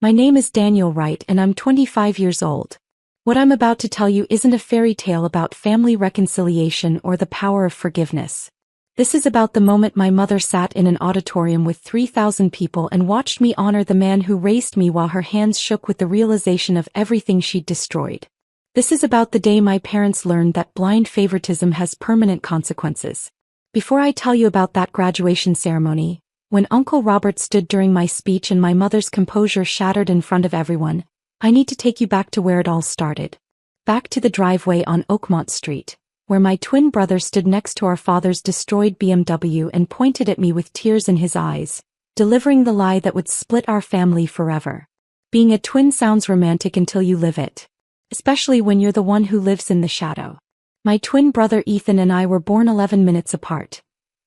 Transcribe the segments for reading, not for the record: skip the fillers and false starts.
My name is Daniel Wright and I'm 25 years old. What I'm about to tell you isn't a fairy tale about family reconciliation or the power of forgiveness. This is about the moment my mother sat in an auditorium with 3,000 people and watched me honor the man who raised me while her hands shook with the realization of everything she'd destroyed. This is about the day my parents learned that blind favoritism has permanent consequences. Before I tell you about that graduation ceremony, when Uncle Robert stood during my speech and my mother's composure shattered in front of everyone, I need to take you back to where it all started. Back to the driveway on Oakmont Street, where my twin brother stood next to our father's destroyed BMW and pointed at me with tears in his eyes, delivering the lie that would split our family forever. Being a twin sounds romantic until you live it. Especially when you're the one who lives in the shadow. My twin brother Ethan and I were born 11 minutes apart.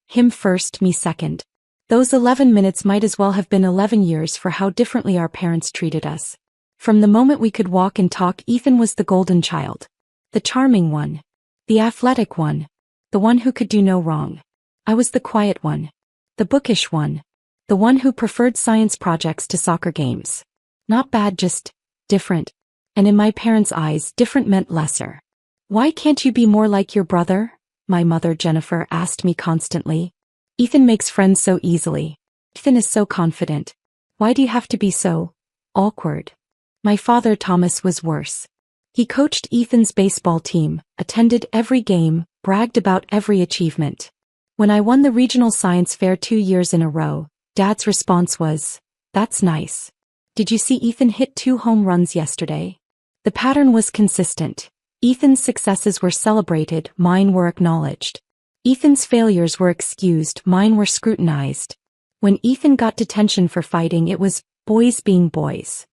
Him first, me second. Those 11 minutes might as well have been 11 years for how differently our parents treated us. From the moment we could walk and talk, Ethan was the golden child. The charming one. The athletic one. The one who could do no wrong. I was the quiet one. The bookish one. The one who preferred science projects to soccer games. Not bad, just different. And in my parents' eyes, different meant lesser. Why can't you be more like your brother? My mother Jennifer asked me constantly. Ethan makes friends so easily. Ethan is so confident. Why do you have to be so awkward? My father Thomas was worse. He coached Ethan's baseball team, attended every game, bragged about every achievement. When I won the regional science fair 2 years in a row, Dad's response was, "That's nice. Did you see Ethan hit 2 home runs yesterday?" The pattern was consistent. Ethan's successes were celebrated, mine were acknowledged. Ethan's failures were excused, mine were scrutinized. When Ethan got detention for fighting, it was boys being boys.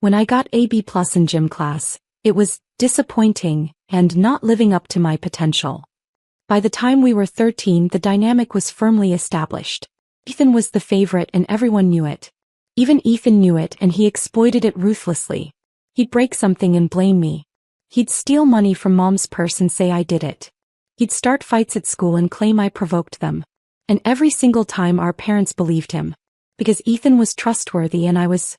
When I got a B+ in gym class, it was disappointing and not living up to my potential. By the time we were 13, the dynamic was firmly established. Ethan was the favorite and everyone knew it. Even Ethan knew it and he exploited it ruthlessly. He'd break something and blame me. He'd steal money from Mom's purse and say I did it. He'd start fights at school and claim I provoked them. And every single time our parents believed him. Because Ethan was trustworthy and I was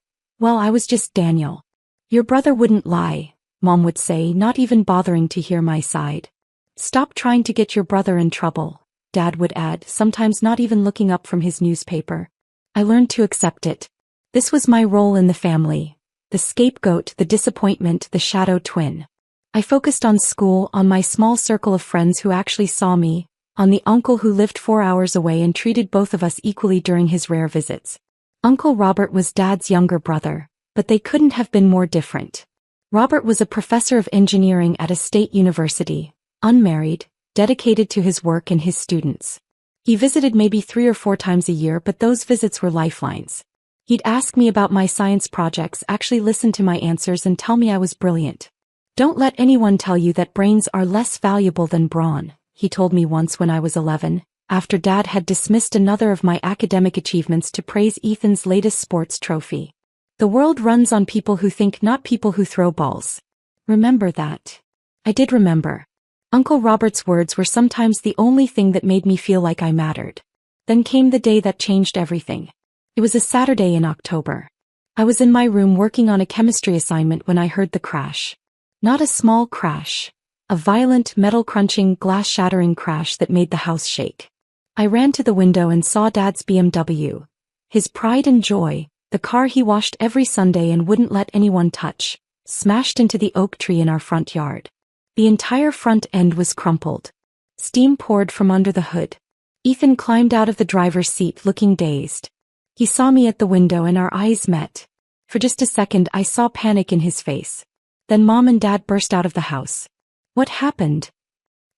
just Daniel. Your brother wouldn't lie, Mom would say, not even bothering to hear my side. Stop trying to get your brother in trouble, Dad would add, sometimes not even looking up from his newspaper. I learned to accept it. This was my role in the family. The scapegoat, the disappointment, the shadow twin. I focused on school, on my small circle of friends who actually saw me, on the uncle who lived 4 hours away and treated both of us equally during his rare visits. Uncle Robert was Dad's younger brother, but they couldn't have been more different. Robert was a professor of engineering at a state university, unmarried, dedicated to his work and his students. He visited maybe 3 or 4 times a year, but those visits were lifelines. He'd ask me about my science projects, actually listen to my answers and tell me I was brilliant. Don't let anyone tell you that brains are less valuable than brawn, he told me once when I was 11, after Dad had dismissed another of my academic achievements to praise Ethan's latest sports trophy. The world runs on people who think, not people who throw balls. Remember that. I did remember. Uncle Robert's words were sometimes the only thing that made me feel like I mattered. Then came the day that changed everything. It was a Saturday in October. I was in my room working on a chemistry assignment when I heard the crash. Not a small crash. A violent, metal-crunching, glass-shattering crash that made the house shake. I ran to the window and saw Dad's BMW. His pride and joy, the car he washed every Sunday and wouldn't let anyone touch, smashed into the oak tree in our front yard. The entire front end was crumpled. Steam poured from under the hood. Ethan climbed out of the driver's seat looking dazed. He saw me at the window and our eyes met. For just a second I saw panic in his face. Then Mom and Dad burst out of the house. What happened?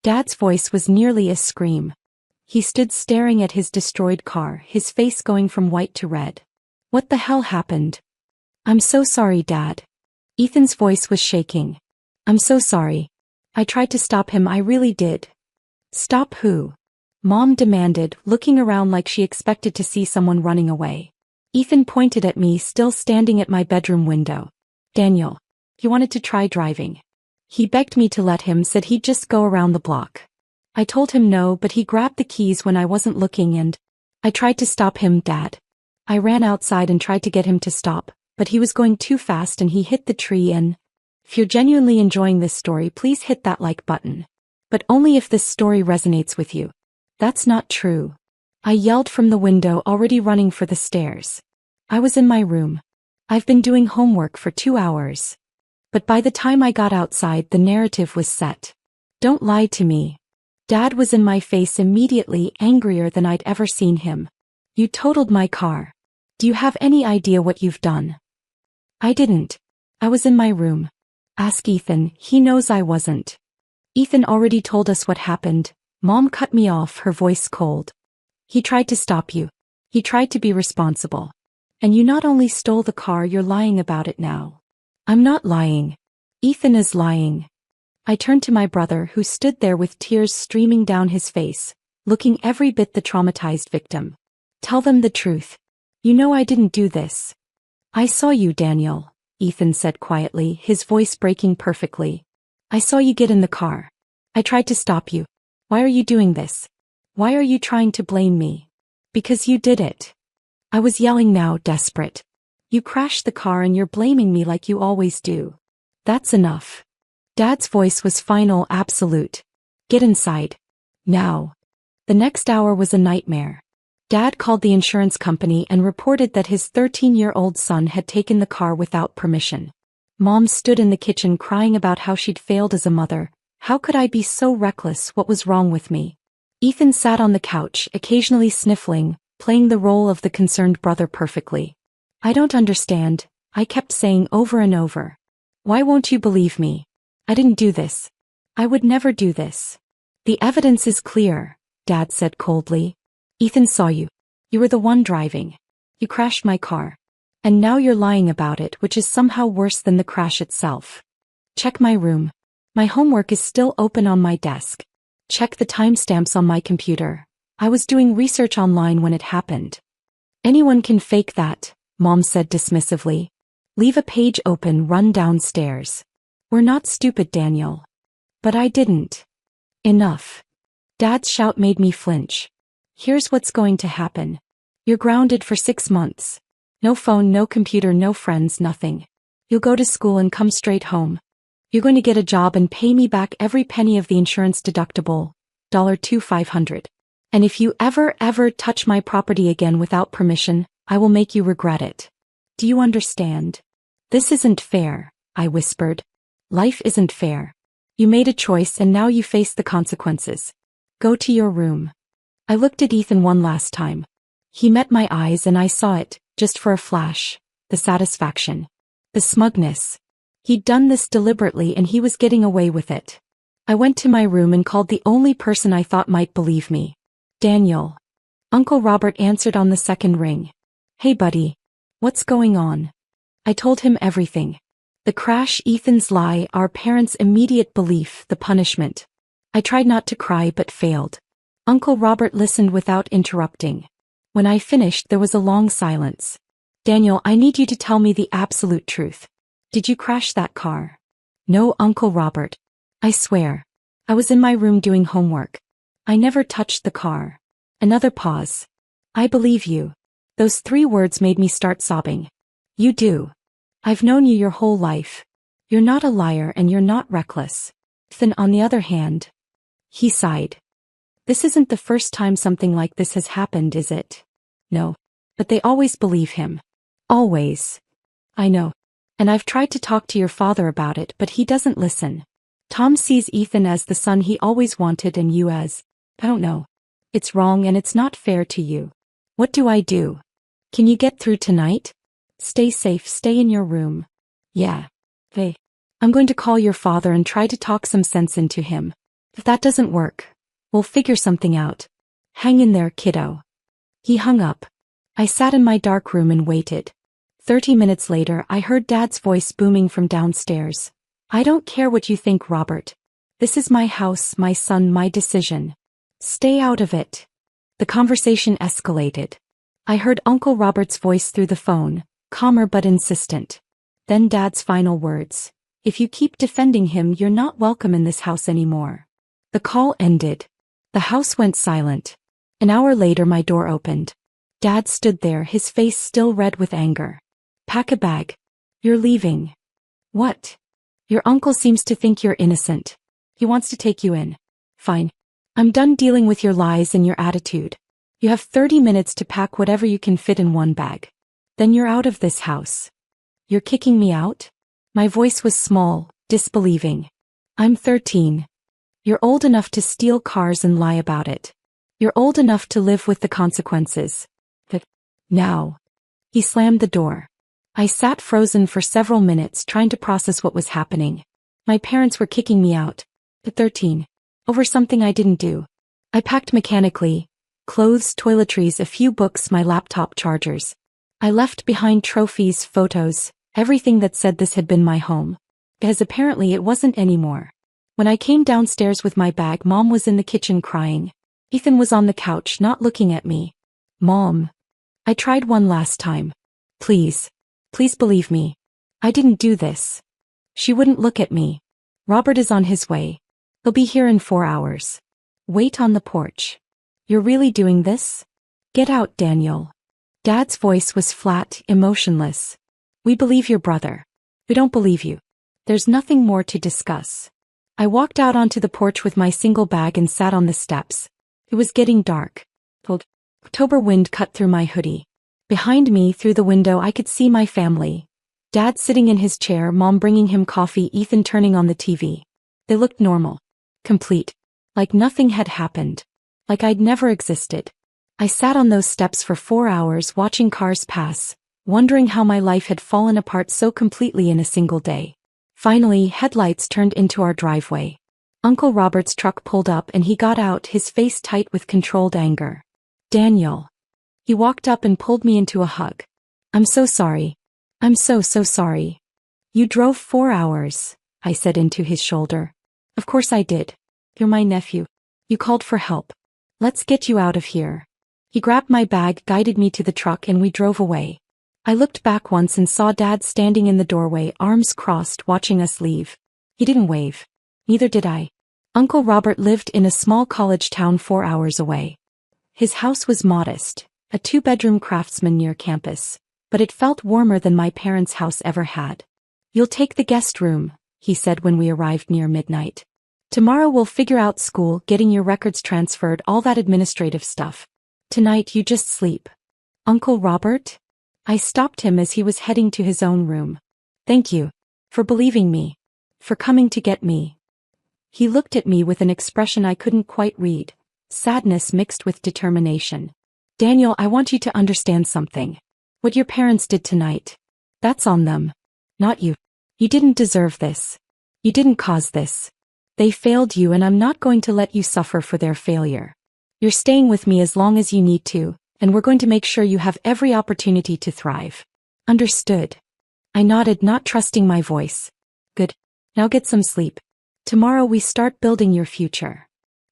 Dad's voice was nearly a scream. He stood staring at his destroyed car, his face going from white to red. What the hell happened? I'm so sorry, Dad. Ethan's voice was shaking. I'm so sorry. I tried to stop him, I really did. Stop who? Mom demanded, looking around like she expected to see someone running away. Ethan pointed at me, still standing at my bedroom window. Daniel. He wanted to try driving. He begged me to let him, said he'd just go around the block. I told him no, but he grabbed the keys when I wasn't looking and I tried to stop him, Dad. I ran outside and tried to get him to stop, but he was going too fast and he hit the tree and... If you're genuinely enjoying this story, please hit that like button. But only if this story resonates with you. That's not true. I yelled from the window, already running for the stairs. I was in my room. I've been doing homework for 2 hours. But by the time I got outside, the narrative was set. Don't lie to me. Dad was in my face immediately, angrier than I'd ever seen him. You totaled my car. Do you have any idea what you've done? I didn't. I was in my room. Ask Ethan, he knows I wasn't. Ethan already told us what happened. Mom cut me off, her voice cold. He tried to stop you. He tried to be responsible. And you not only stole the car, you're lying about it now. I'm not lying. Ethan is lying. I turned to my brother, who stood there with tears streaming down his face, looking every bit the traumatized victim. Tell them the truth. You know I didn't do this. I saw you, Daniel, Ethan said quietly, his voice breaking perfectly. I saw you get in the car. I tried to stop you. Why are you doing this? Why are you trying to blame me? Because you did it. I was yelling now, desperate. You crashed the car and you're blaming me like you always do. That's enough. Dad's voice was final, absolute. Get inside. Now. The next hour was a nightmare. Dad called the insurance company and reported that his 13-year-old son had taken the car without permission. Mom stood in the kitchen crying about how she'd failed as a mother. How could I be so reckless? What was wrong with me? Ethan sat on the couch, occasionally sniffling, playing the role of the concerned brother perfectly. I don't understand, I kept saying over and over. Why won't you believe me? I didn't do this. I would never do this. The evidence is clear, Dad said coldly. Ethan saw you. You were the one driving. You crashed my car. And now you're lying about it, which is somehow worse than the crash itself. Check my room. My homework is still open on my desk. Check the timestamps on my computer. I was doing research online when it happened. Anyone can fake that, Mom said dismissively. Leave a page open, run downstairs. We're not stupid, Daniel. But I didn't. Enough. Dad's shout made me flinch. Here's what's going to happen. You're grounded for 6 months. No phone, no computer, no friends, nothing. You'll go to school and come straight home. You're going to get a job and pay me back every penny of the insurance deductible, $2,500. And if you ever touch my property again without permission, I will make you regret it. Do you understand? This isn't fair, I whispered. Life isn't fair. You made a choice and now you face the consequences. Go to your room. I looked at Ethan one last time. He met my eyes and I saw it, just for a flash, the satisfaction. The smugness. He'd done this deliberately and he was getting away with it. I went to my room and called the only person I thought might believe me. Daniel. Uncle Robert answered on the second ring. Hey buddy. What's going on? I told him everything. The crash, Ethan's lie, our parents' immediate belief, the punishment. I tried not to cry but failed. Uncle Robert listened without interrupting. When I finished, there was a long silence. Daniel, I need you to tell me the absolute truth. Did you crash that car? No, Uncle Robert. I swear. I was in my room doing homework. I never touched the car. Another pause. I believe you. Those 3 words made me start sobbing. You do. I've known you your whole life. You're not a liar and you're not reckless. Ethan, on the other hand. He sighed. This isn't the first time something like this has happened, is it? No. But they always believe him. Always. I know. And I've tried to talk to your father about it, but he doesn't listen. Tom sees Ethan as the son he always wanted and you as, I don't know. It's wrong and it's not fair to you. What do I do? Can you get through tonight? Stay safe, stay in your room. Yeah. Hey. I'm going to call your father and try to talk some sense into him. If that doesn't work, we'll figure something out. Hang in there, kiddo. He hung up. I sat in my dark room and waited. 30 minutes later, I heard Dad's voice booming from downstairs. I don't care what you think, Robert. This is my house, my son, my decision. Stay out of it. The conversation escalated. I heard Uncle Robert's voice through the phone, calmer but insistent. Then Dad's final words. If you keep defending him, you're not welcome in this house anymore. The call ended. The house went silent. An hour later, my door opened. Dad stood there, his face still red with anger. Pack a bag. You're leaving. What? Your uncle seems to think you're innocent. He wants to take you in. Fine. I'm done dealing with your lies and your attitude. You have 30 minutes to pack whatever you can fit in one bag. Then you're out of this house. You're kicking me out? My voice was small, disbelieving. I'm 13. You're old enough to steal cars and lie about it. You're old enough to live with the consequences. But now. He slammed the door. I sat frozen for several minutes trying to process what was happening. My parents were kicking me out. At 13. Over something I didn't do. I packed mechanically. Clothes, toiletries, a few books, my laptop chargers. I left behind trophies, photos, everything that said this had been my home. Because apparently it wasn't anymore. When I came downstairs with my bag, Mom was in the kitchen crying. Ethan was on the couch, not looking at me. Mom. I tried one last time. Please. Please believe me. I didn't do this. She wouldn't look at me. Robert is on his way. He'll be here in 4 hours. Wait on the porch. You're really doing this? Get out, Daniel. Dad's voice was flat, emotionless. We believe your brother. We don't believe you. There's nothing more to discuss. I walked out onto the porch with my single bag and sat on the steps. It was getting dark. Cold October wind cut through my hoodie. Behind me, through the window, I could see my family. Dad sitting in his chair, Mom bringing him coffee, Ethan turning on the TV. They looked normal. Complete. Like nothing had happened. Like I'd never existed. I sat on those steps for 4 hours watching cars pass, wondering how my life had fallen apart so completely in a single day. Finally, headlights turned into our driveway. Uncle Robert's truck pulled up and he got out, his face tight with controlled anger. Daniel. He walked up and pulled me into a hug. I'm so sorry. I'm so sorry. You drove 4 hours, I said into his shoulder. Of course I did. You're my nephew. You called for help. Let's get you out of here. He grabbed my bag, guided me to the truck, and we drove away. I looked back once and saw Dad standing in the doorway, arms crossed, watching us leave. He didn't wave. Neither did I. Uncle Robert lived in a small college town 4 hours away. His house was modest, a 2-bedroom craftsman near campus, but it felt warmer than my parents' house ever had. You'll take the guest room, he said when we arrived near midnight. Tomorrow we'll figure out school, getting your records transferred, all that administrative stuff. Tonight you just sleep. Uncle Robert? I stopped him as he was heading to his own room. Thank you. For believing me. For coming to get me. He looked at me with an expression I couldn't quite read. Sadness mixed with determination. Daniel, I want you to understand something. What your parents did tonight. That's on them. Not you. You didn't deserve this. You didn't cause this. They failed you, and I'm not going to let you suffer for their failure. You're staying with me as long as you need to, and we're going to make sure you have every opportunity to thrive. Understood. I nodded, not trusting my voice. Good. Now get some sleep. Tomorrow we start building your future.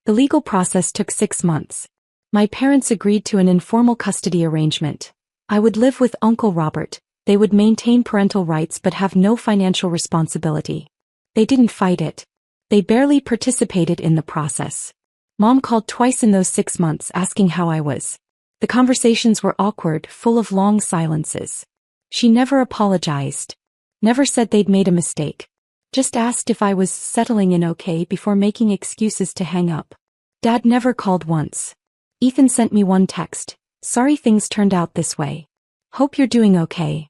The legal process took 6 months. My parents agreed to an informal custody arrangement. I would live with Uncle Robert. They would maintain parental rights but have no financial responsibility. They didn't fight it. They barely participated in the process. Mom called twice in those 6 months asking how I was. The conversations were awkward, full of long silences. She never apologized. Never said they'd made a mistake. Just asked if I was settling in okay before making excuses to hang up. Dad never called once. Ethan sent me one text. Sorry things turned out this way. Hope you're doing okay.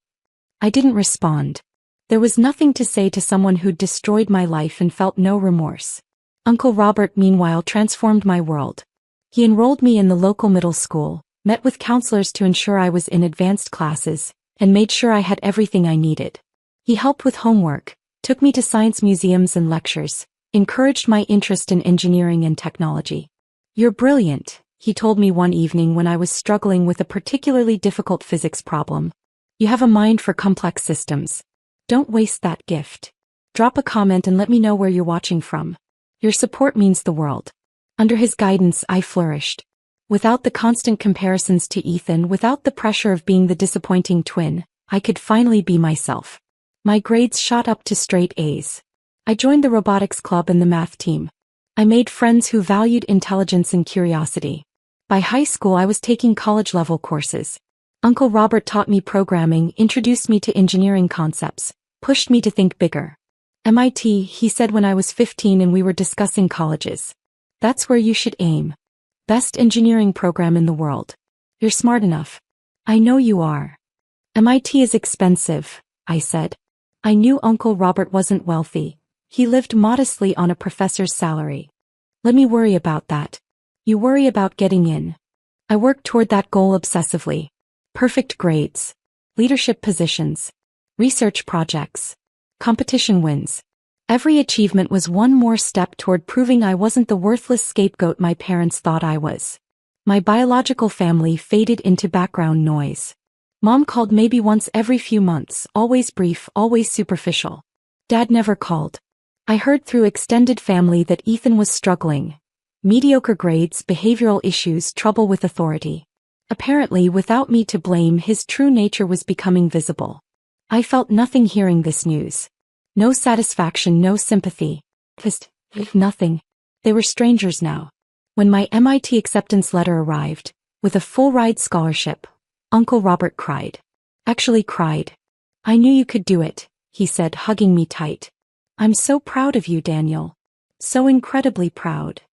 I didn't respond. There was nothing to say to someone who'd destroyed my life and felt no remorse. Uncle Robert, meanwhile, transformed my world. He enrolled me in the local middle school, met with counselors to ensure I was in advanced classes, and made sure I had everything I needed. He helped with homework, took me to science museums and lectures, encouraged my interest in engineering and technology. You're brilliant, he told me one evening when I was struggling with a particularly difficult physics problem. You have a mind for complex systems. Don't waste that gift. Drop a comment and let me know where you're watching from. Your support means the world. Under his guidance, I flourished. Without the constant comparisons to Ethan, without the pressure of being the disappointing twin, I could finally be myself. My grades shot up to straight A's. I joined the robotics club and the math team. I made friends who valued intelligence and curiosity. By high school, I was taking college-level courses. Uncle Robert taught me programming, introduced me to engineering concepts, pushed me to think bigger. MIT, he said when I was 15 and we were discussing colleges. That's where you should aim. Best engineering program in the world. You're smart enough. I know you are. MIT is expensive, I said. I knew Uncle Robert wasn't wealthy. He lived modestly on a professor's salary. Let me worry about that. You worry about getting in. I worked toward that goal obsessively. Perfect grades. Leadership positions. Research projects. Competition wins. Every achievement was one more step toward proving I wasn't the worthless scapegoat my parents thought I was. My biological family faded into background noise. Mom called maybe once every few months, always brief, always superficial. Dad never called. I heard through extended family that Ethan was struggling. Mediocre grades, behavioral issues, trouble with authority. Apparently, without me to blame, his true nature was becoming visible. I felt nothing hearing this news. No satisfaction, no sympathy. Just nothing. They were strangers now. When my MIT acceptance letter arrived, with a full-ride scholarship, Uncle Robert cried. Actually cried. I knew you could do it, he said, hugging me tight. I'm so proud of you, Daniel. So incredibly proud.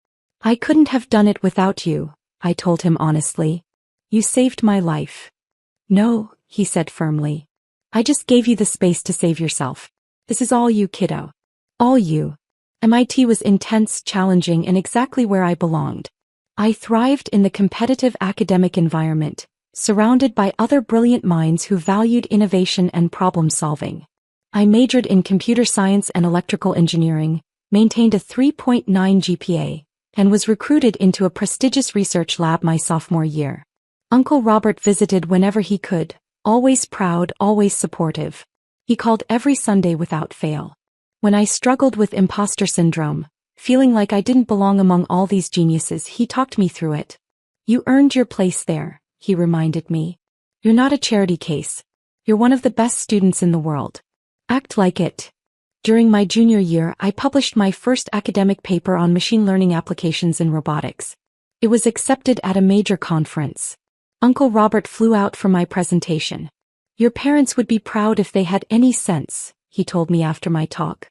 I couldn't have done it without you, I told him honestly. You saved my life. No, he said firmly. I just gave you the space to save yourself. This is all you, kiddo. All you. MIT was intense, challenging, and exactly where I belonged. I thrived in the competitive academic environment, surrounded by other brilliant minds who valued innovation and problem-solving. I majored in computer science and electrical engineering, maintained a 3.9 GPA, and was recruited into a prestigious research lab my sophomore year. Uncle Robert visited whenever he could, always proud, always supportive. He called every Sunday without fail. When I struggled with imposter syndrome, feeling like I didn't belong among all these geniuses, he talked me through it. You earned your place there, he reminded me. You're not a charity case. You're one of the best students in the world. Act like it. During my junior year, I published my first academic paper on machine learning applications in robotics. It was accepted at a major conference. Uncle Robert flew out for my presentation. Your parents would be proud if they had any sense, he told me after my talk.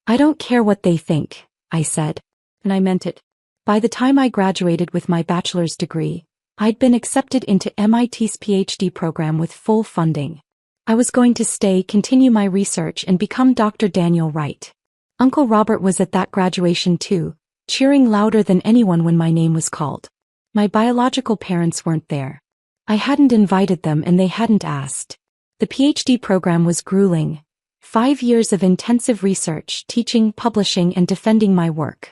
I don't care what they think, I said. And I meant it. By the time I graduated with my bachelor's degree, I'd been accepted into MIT's PhD program with full funding. I was going to stay, continue my research, and become Dr. Daniel Wright. Uncle Robert was at that graduation too, cheering louder than anyone when my name was called. My biological parents weren't there. I hadn't invited them and they hadn't asked. The PhD program was grueling. 5 years of intensive research, teaching, publishing, and defending my work.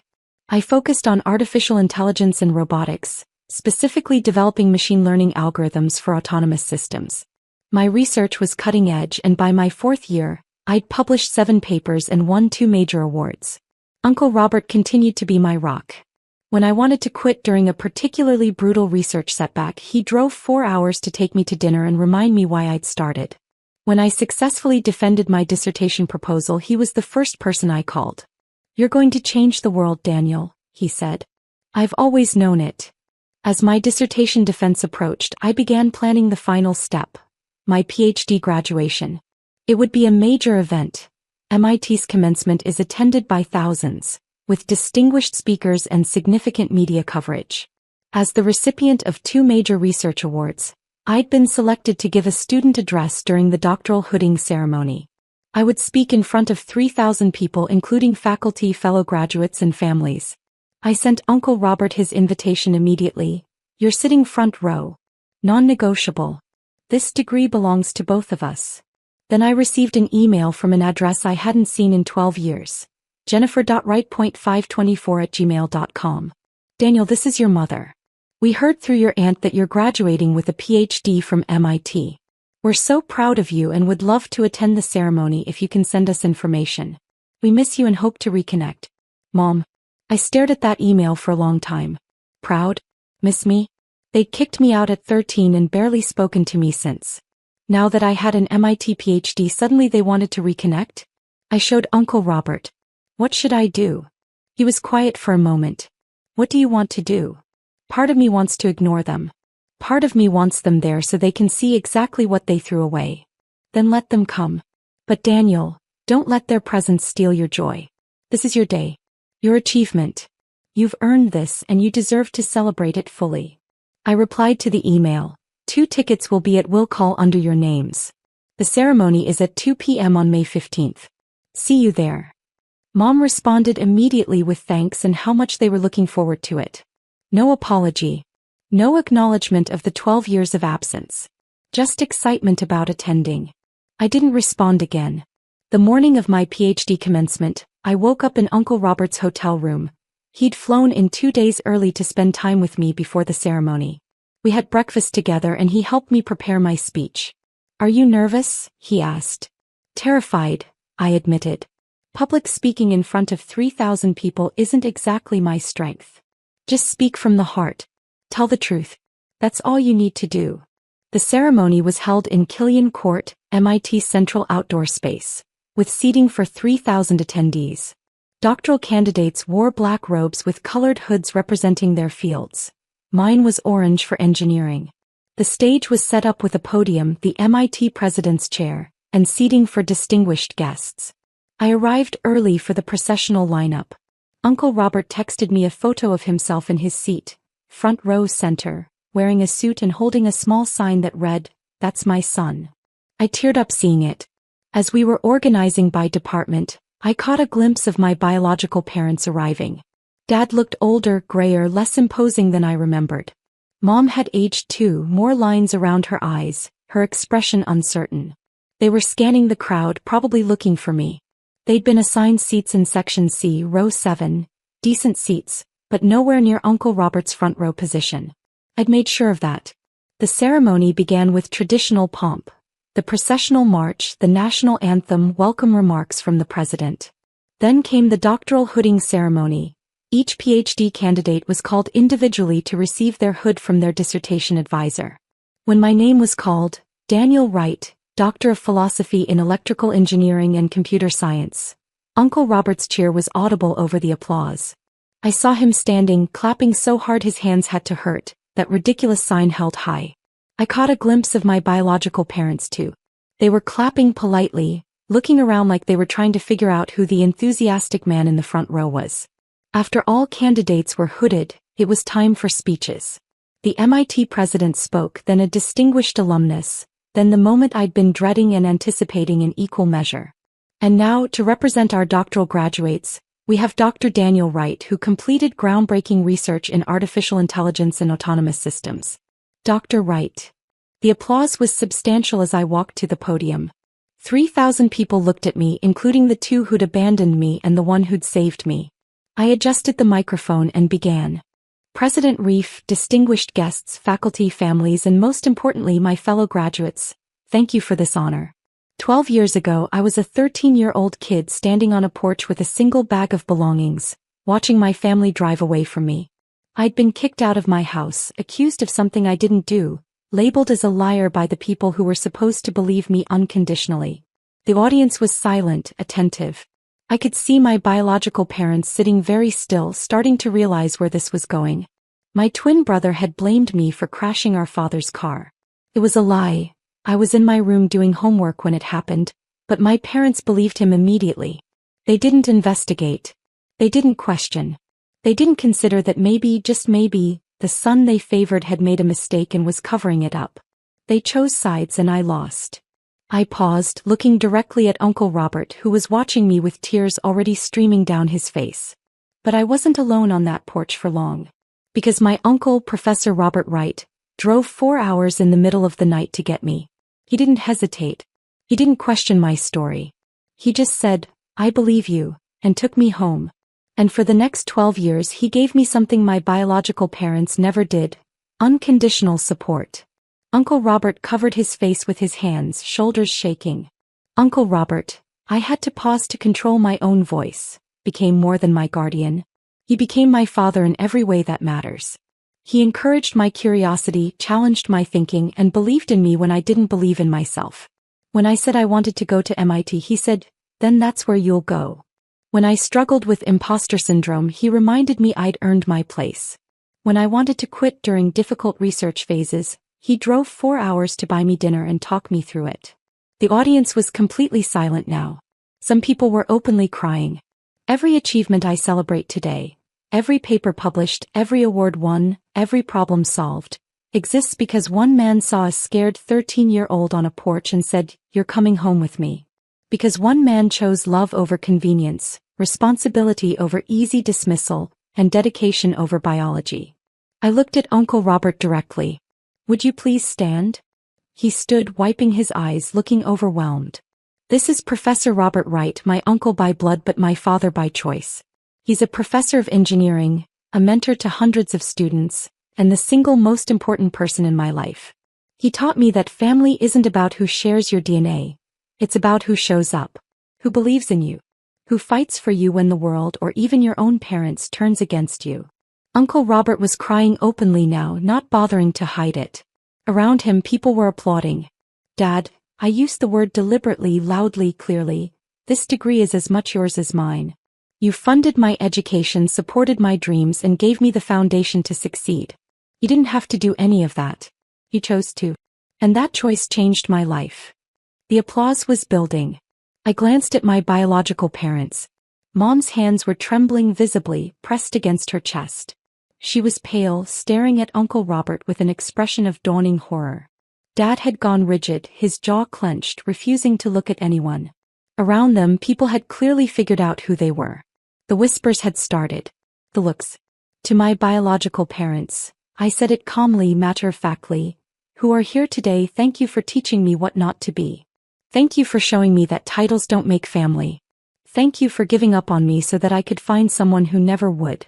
I focused on artificial intelligence and robotics, specifically developing machine learning algorithms for autonomous systems. My research was cutting edge, and by my 4th year, I'd published 7 papers and won 2 major awards. Uncle Robert continued to be my rock. When I wanted to quit during a particularly brutal research setback, he drove 4 hours to take me to dinner and remind me why I'd started. When I successfully defended my dissertation proposal, he was the first person I called. You're going to change the world, Daniel, he said. I've always known it. As my dissertation defense approached, I began planning the final step, my PhD graduation. It would be a major event. MIT's commencement is attended by thousands, with distinguished speakers and significant media coverage. As the recipient of 2 major research awards, I'd been selected to give a student address during the doctoral hooding ceremony. I would speak in front of 3,000 people, including faculty, fellow graduates, and families. I sent Uncle Robert his invitation immediately. You're sitting front row. Non-negotiable. This degree belongs to both of us. Then I received an email from an address I hadn't seen in 12 years. Jennifer.wright.524@gmail.com. Daniel, this is your mother. We heard through your aunt that you're graduating with a PhD from MIT. We're so proud of you and would love to attend the ceremony if you can send us information. We miss you and hope to reconnect. Mom. I stared at that email for a long time. Proud? Miss me? They'd kicked me out at 13 and barely spoken to me since. Now that I had an MIT PhD, suddenly they wanted to reconnect? I showed Uncle Robert. What should I do? He was quiet for a moment. What do you want to do? Part of me wants to ignore them. Part of me wants them there so they can see exactly what they threw away. Then let them come. But Daniel, don't let their presence steal your joy. This is your day. Your achievement. You've earned this and you deserve to celebrate it fully. I replied to the email. 2 tickets will be at will call under your names. The ceremony is at 2 p.m. on May 15th. See you there. Mom responded immediately with thanks and how much they were looking forward to it. No apology. No acknowledgement of the 12 years of absence. Just excitement about attending. I didn't respond again. The morning of my PhD commencement, I woke up in Uncle Robert's hotel room. He'd flown in 2 days early to spend time with me before the ceremony. We had breakfast together and he helped me prepare my speech. Are you nervous? He asked. Terrified, I admitted. Public speaking in front of 3,000 people isn't exactly my strength. Just speak from the heart. Tell the truth. That's all you need to do. The ceremony was held in Killian Court, MIT Central Outdoor Space, with seating for 3,000 attendees. Doctoral candidates wore black robes with colored hoods representing their fields. Mine was orange for engineering. The stage was set up with a podium, the MIT president's chair, and seating for distinguished guests. I arrived early for the processional lineup. Uncle Robert texted me a photo of himself in his seat, front row center, wearing a suit and holding a small sign that read, "That's my son." I teared up seeing it. As we were organizing by department, I caught a glimpse of my biological parents arriving. Dad looked older, grayer, less imposing than I remembered. Mom had aged too, more lines around her eyes, her expression uncertain. They were scanning the crowd, probably looking for me. They'd been assigned seats in Section C, row 7, decent seats, but nowhere near Uncle Robert's front row position. I'd made sure of that. The ceremony began with traditional pomp. The processional march, the national anthem, welcome remarks from the president. Then came the doctoral hooding ceremony. Each PhD candidate was called individually to receive their hood from their dissertation advisor. When my name was called, Daniel Wright, Doctor of Philosophy in Electrical Engineering and Computer Science. Uncle Robert's cheer was audible over the applause. I saw him standing, clapping so hard his hands had to hurt, that ridiculous sign held high. I caught a glimpse of my biological parents too. They were clapping politely, looking around like they were trying to figure out who the enthusiastic man in the front row was. After all candidates were hooded, it was time for speeches. The MIT president spoke, then a distinguished alumnus, then the moment I'd been dreading and anticipating in equal measure. And now, to represent our doctoral graduates, we have Dr. Daniel Wright, who completed groundbreaking research in artificial intelligence and autonomous systems. Dr. Wright. The applause was substantial as I walked to the podium. 3,000 people looked at me, including the 2 who'd abandoned me and the one who'd saved me. I adjusted the microphone and began. President Reif, distinguished guests, faculty, families, and most importantly my fellow graduates, thank you for this honor. 12 years ago I was a 13-year-old kid standing on a porch with a single bag of belongings, watching my family drive away from me. I'd been kicked out of my house, accused of something I didn't do, labeled as a liar by the people who were supposed to believe me unconditionally. The audience was silent, attentive. I could see my biological parents sitting very still, starting to realize where this was going. My twin brother had blamed me for crashing our father's car. It was a lie. I was in my room doing homework when it happened, but my parents believed him immediately. They didn't investigate. They didn't question. They didn't consider that maybe, just maybe, the son they favored had made a mistake and was covering it up. They chose sides and I lost. I paused, looking directly at Uncle Robert, who was watching me with tears already streaming down his face. But I wasn't alone on that porch for long. Because my uncle, Professor Robert Wright, drove 4 hours in the middle of the night to get me. He didn't hesitate. He didn't question my story. He just said, "I believe you," and took me home. And for the next 12 years he gave me something my biological parents never did: unconditional support. Uncle Robert covered his face with his hands, shoulders shaking. Uncle Robert, I had to pause to control my own voice, became more than my guardian. He became my father in every way that matters. He encouraged my curiosity, challenged my thinking, and believed in me when I didn't believe in myself. When I said I wanted to go to MIT, he said, "Then that's where you'll go." When I struggled with imposter syndrome, he reminded me I'd earned my place. When I wanted to quit during difficult research phases, he drove 4 hours to buy me dinner and talk me through it. The audience was completely silent now. Some people were openly crying. Every achievement I celebrate today, every paper published, every award won, every problem solved, exists because one man saw a scared 13-year-old on a porch and said, "You're coming home with me." Because one man chose love over convenience, responsibility over easy dismissal, and dedication over biology. I looked at Uncle Robert directly. "Would you please stand?" He stood, wiping his eyes, looking overwhelmed. "This is Professor Robert Wright, my uncle by blood but my father by choice. He's a professor of engineering, a mentor to hundreds of students, and the single most important person in my life. He taught me that family isn't about who shares your DNA. It's about who shows up, who believes in you, who fights for you when the world or even your own parents turns against you." Uncle Robert was crying openly now, not bothering to hide it. Around him people were applauding. "Dad," I used the word deliberately, loudly, clearly, "this degree is as much yours as mine. You funded my education, supported my dreams, and gave me the foundation to succeed. You didn't have to do any of that. You chose to. And that choice changed my life." The applause was building. I glanced at my biological parents. Mom's hands were trembling visibly, pressed against her chest. She was pale, staring at Uncle Robert with an expression of dawning horror. Dad had gone rigid, his jaw clenched, refusing to look at anyone. Around them, people had clearly figured out who they were. The whispers had started. The looks. To my biological parents, I said it calmly, matter-of-factly, "Who are here today, thank you for teaching me what not to be. Thank you for showing me that titles don't make family. Thank you for giving up on me so that I could find someone who never would."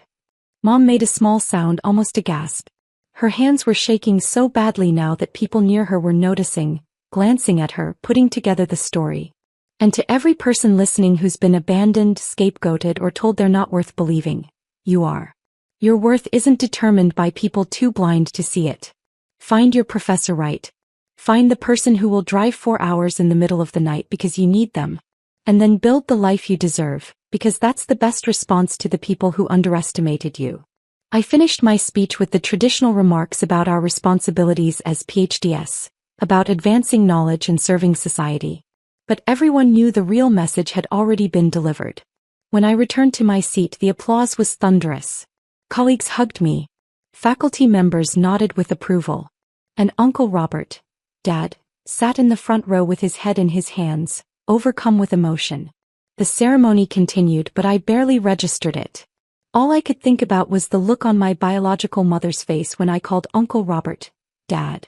Mom made a small sound, almost a gasp. Her hands were shaking so badly now that people near her were noticing, glancing at her, putting together the story. And to every person listening who's been abandoned, scapegoated, or told they're not worth believing, you are. Your worth isn't determined by people too blind to see it. Find your Professor Right. Find the person who will drive 4 hours in the middle of the night because you need them. And then build the life you deserve, because that's the best response to the people who underestimated you. I finished my speech with the traditional remarks about our responsibilities as PhDs, about advancing knowledge and serving society. But everyone knew the real message had already been delivered. When I returned to my seat, the applause was thunderous. Colleagues hugged me. Faculty members nodded with approval. And Uncle Robert, Dad, sat in the front row with his head in his hands, overcome with emotion. The ceremony continued, but I barely registered it. All I could think about was the look on my biological mother's face when I called Uncle Robert, Dad.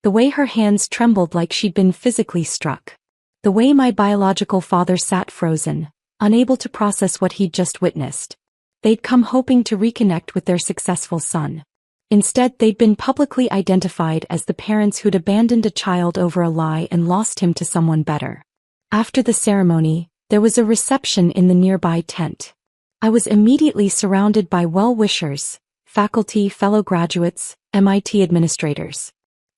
The way her hands trembled like she'd been physically struck. The way my biological father sat frozen, unable to process what he'd just witnessed. They'd come hoping to reconnect with their successful son. Instead, they'd been publicly identified as the parents who'd abandoned a child over a lie and lost him to someone better. After the ceremony, there was a reception in the nearby tent. I was immediately surrounded by well-wishers, faculty, fellow graduates, MIT administrators.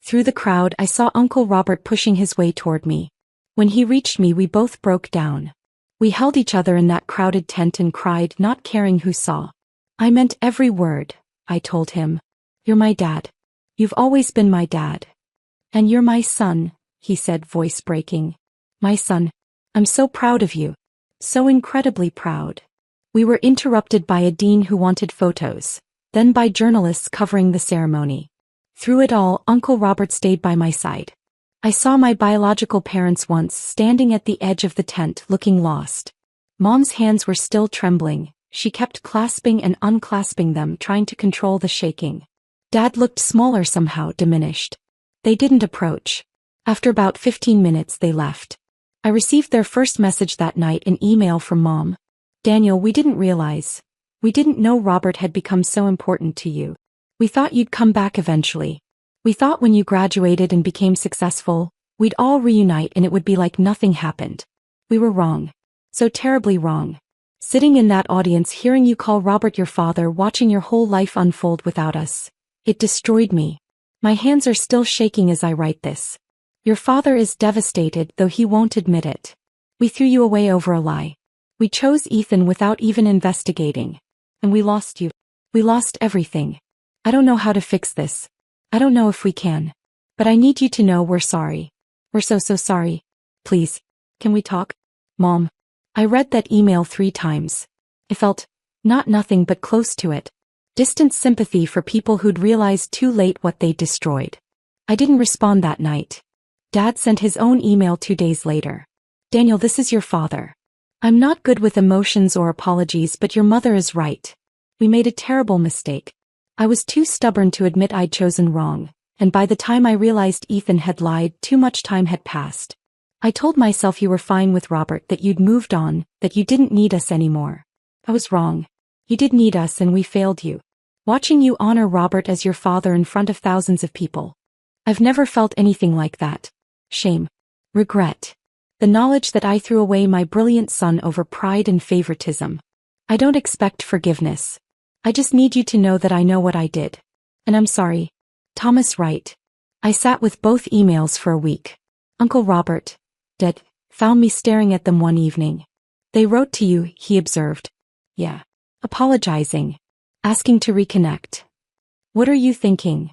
Through the crowd, I saw Uncle Robert pushing his way toward me. When he reached me, we both broke down. We held each other in that crowded tent and cried, not caring who saw. "I meant every word," I told him. "You're my dad. You've always been my dad. And you're my son," he said, voice breaking. "My son. I'm so proud of you. So incredibly proud." We were interrupted by a dean who wanted photos, then by journalists covering the ceremony. Through it all, Uncle Robert stayed by my side. I saw my biological parents once standing at the edge of the tent looking lost. Mom's hands were still trembling. She kept clasping and unclasping them, trying to control the shaking. Dad looked smaller somehow, diminished. They didn't approach. After about 15 minutes they left. I received their first message that night, an email from Mom. "Daniel, we didn't realize. We didn't know Robert had become so important to you. We thought you'd come back eventually. We thought when you graduated and became successful, we'd all reunite and it would be like nothing happened. We were wrong. So terribly wrong. Sitting in that audience, hearing you call Robert your father, watching your whole life unfold without us. It destroyed me. My hands are still shaking as I write this. Your father is devastated, though he won't admit it. We threw you away over a lie. We chose Ethan without even investigating. And we lost you. We lost everything. I don't know how to fix this. I don't know if we can. But I need you to know we're sorry. We're so sorry. Please. Can we talk? Mom. I read that email 3 times. I felt, not nothing but close to it. Distant sympathy for people who'd realized too late what they'd destroyed. I didn't respond that night. Dad sent his own email 2 days later. Daniel, this is your father. I'm not good with emotions or apologies, but your mother is right. We made a terrible mistake. I was too stubborn to admit I'd chosen wrong, and by the time I realized Ethan had lied, too much time had passed. I told myself you were fine with Robert, that you'd moved on, that you didn't need us anymore. I was wrong. You did need us and we failed you. Watching you honor Robert as your father in front of thousands of people. I've never felt anything like that. Shame. Regret. The knowledge that I threw away my brilliant son over pride and favoritism. I don't expect forgiveness. I just need you to know that I know what I did. And I'm sorry. Thomas Wright. I sat with both emails for a week. Uncle Robert, dead, found me staring at them one evening. They wrote to you, he observed. Yeah. Apologizing. Asking to reconnect. What are you thinking?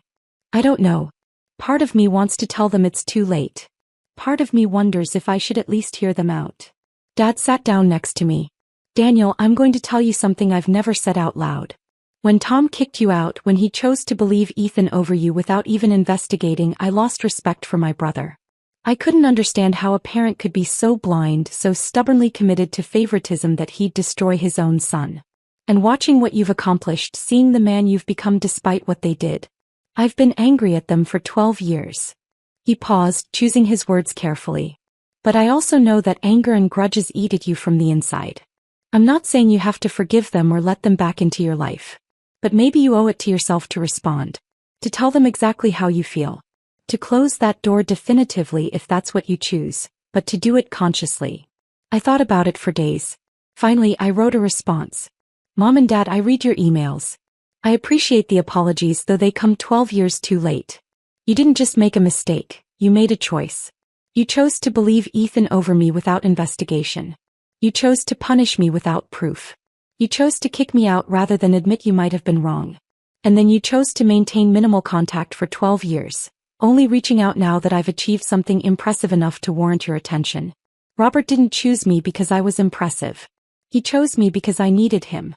I don't know. Part of me wants to tell them it's too late. Part of me wonders if I should at least hear them out. Dad sat down next to me. Daniel, I'm going to tell you something I've never said out loud. When Tom kicked you out, when he chose to believe Ethan over you without even investigating, I lost respect for my brother. I couldn't understand how a parent could be so blind, so stubbornly committed to favoritism that he'd destroy his own son. And watching what you've accomplished, seeing the man you've become despite what they did. I've been angry at them for 12 years. He paused, choosing his words carefully. But I also know that anger and grudges eat at you from the inside. I'm not saying you have to forgive them or let them back into your life. But maybe you owe it to yourself to respond. To tell them exactly how you feel. To close that door definitively if that's what you choose, but to do it consciously. I thought about it for days. Finally, I wrote a response. Mom and Dad, I read your emails. I appreciate the apologies, though they come 12 years too late. You didn't just make a mistake, you made a choice. You chose to believe Ethan over me without investigation. You chose to punish me without proof. You chose to kick me out rather than admit you might have been wrong. And then you chose to maintain minimal contact for 12 years, only reaching out now that I've achieved something impressive enough to warrant your attention. Robert didn't choose me because I was impressive. He chose me because I needed him.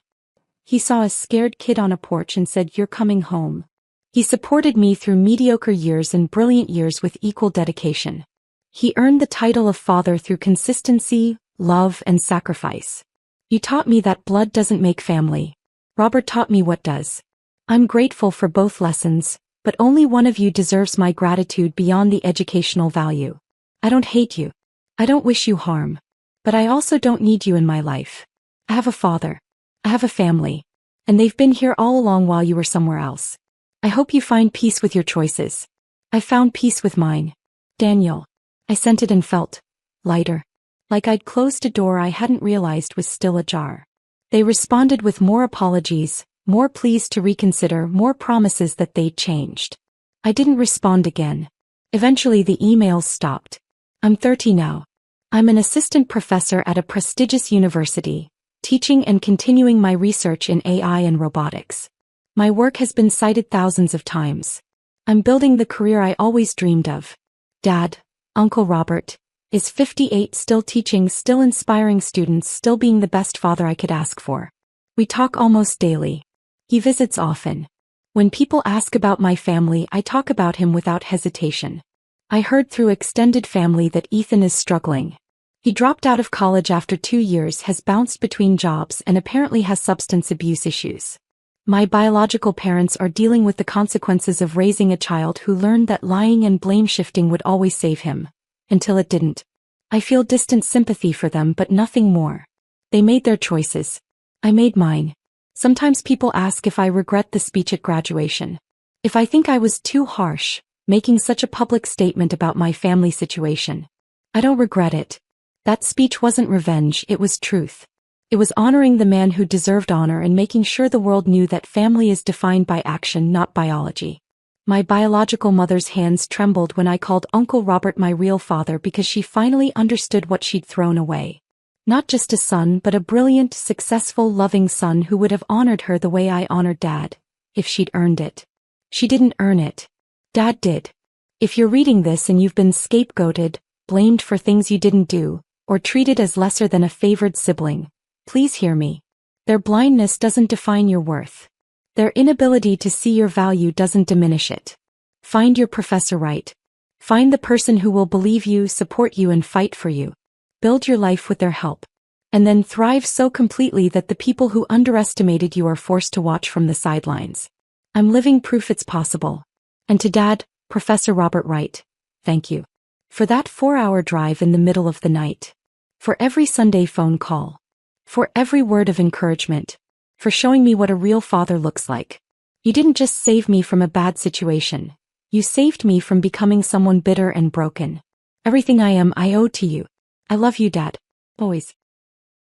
He saw a scared kid on a porch and said, "You're coming home." He supported me through mediocre years and brilliant years with equal dedication. He earned the title of father through consistency, love, and sacrifice. You taught me that blood doesn't make family. Robert taught me what does. I'm grateful for both lessons, but only one of you deserves my gratitude beyond the educational value. I don't hate you. I don't wish you harm. But I also don't need you in my life. I have a father. I have a family. And they've been here all along while you were somewhere else. I hope you find peace with your choices. I found peace with mine. Daniel. I sent it and felt lighter. Like I'd closed a door I hadn't realized was still ajar. They responded with more apologies, more pleas to reconsider, more promises that they'd changed. I didn't respond again. Eventually the emails stopped. I'm 30 now. I'm an assistant professor at a prestigious university, teaching and continuing my research in AI and robotics. My work has been cited thousands of times. I'm building the career I always dreamed of. Dad, Uncle Robert, is 58, still teaching, still inspiring students, still being the best father I could ask for. We talk almost daily. He visits often. When people ask about my family, I talk about him without hesitation. I heard through extended family that Ethan is struggling. He dropped out of college after 2 years, has bounced between jobs, and apparently has substance abuse issues. My biological parents are dealing with the consequences of raising a child who learned that lying and blame shifting would always save him. Until it didn't. I feel distant sympathy for them, but nothing more. They made their choices. I made mine. Sometimes people ask if I regret the speech at graduation. If I think I was too harsh, making such a public statement about my family situation. I don't regret it. That speech wasn't revenge, it was truth. It was honoring the man who deserved honor and making sure the world knew that family is defined by action, not biology. My biological mother's hands trembled when I called Uncle Robert my real father because she finally understood what she'd thrown away. Not just a son, but a brilliant, successful, loving son who would have honored her the way I honored Dad. if she'd earned it. She didn't earn it. Dad did. If you're reading this and you've been scapegoated, blamed for things you didn't do, or treated as lesser than a favored sibling, please hear me. Their blindness doesn't define your worth. Their inability to see your value doesn't diminish it. Find your Professor Right. Find the person who will believe you, support you, and fight for you. Build your life with their help. And then thrive so completely that the people who underestimated you are forced to watch from the sidelines. I'm living proof it's possible. And to Dad, Professor Robert Wright, thank you. For that 4-hour drive in the middle of the night. For every Sunday phone call. For every word of encouragement. For showing me what a real father looks like. You didn't just save me from a bad situation. You saved me from becoming someone bitter and broken. Everything I am, I owe to you. I love you, Dad. Always.